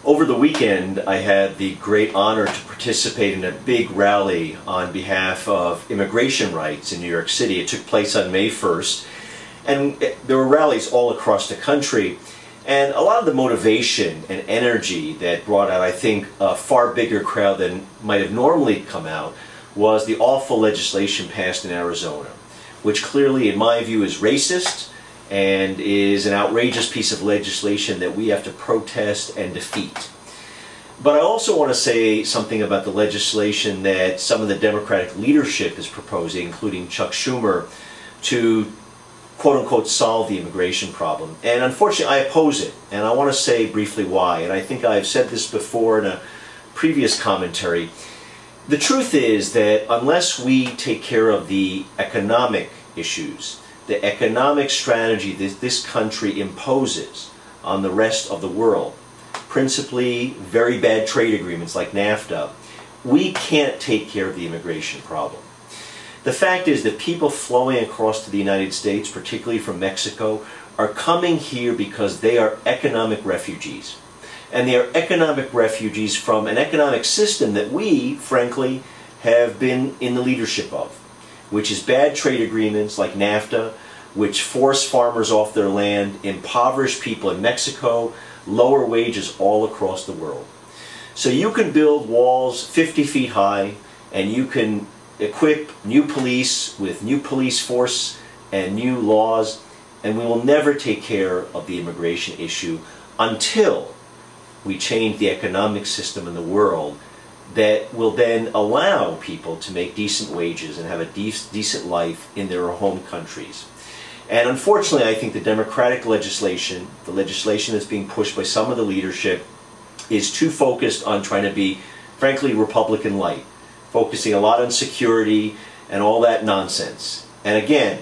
Over the weekend, I had the great honor to participate in a big rally on behalf of immigration rights in New York City. It took place on May 1st, and there were rallies all across the country. And a lot of the motivation and energy that brought out, I think, a far bigger crowd than might have normally come out was the awful legislation passed in Arizona, which clearly, in my view, is racist and is an outrageous piece of legislation that we have to protest and defeat. But I also want to say something about the legislation that some of the Democratic leadership is proposing, including Chuck Schumer, to quote-unquote solve the immigration problem. And unfortunately, I oppose it, and I want to say briefly why. And I think I've said this before in a previous commentary. The truth is that unless we take care of the economic issues, the economic strategy that this country imposes on the rest of the world, principally very bad trade agreements like NAFTA, we can't take care of the immigration problem. The fact is that people flowing across to the United States, particularly from Mexico, are coming here because they are economic refugees. And they are economic refugees from an economic system that we, frankly, have been in the leadership of, which is bad trade agreements like NAFTA, which force farmers off their land, impoverish people in Mexico, lower wages all across the world. So you can build walls 50 feet high, and you can equip new police with new police force and new laws, and we will never take care of the immigration issue until we change the economic system in the world that will then allow people to make decent wages and have a decent life in their home countries. And unfortunately, I think the Democratic legislation, the legislation that's being pushed by some of the leadership, is too focused on trying to be, frankly, Republican light, focusing a lot on security and all that nonsense. And again,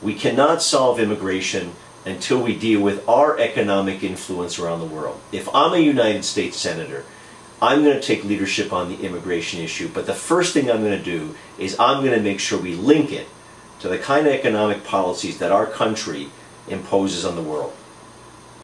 we cannot solve immigration until we deal with our economic influence around the world. If I'm a United States Senator, I'm going to take leadership on the immigration issue, but the first thing I'm going to do is I'm going to make sure we link it to the kind of economic policies that our country imposes on the world.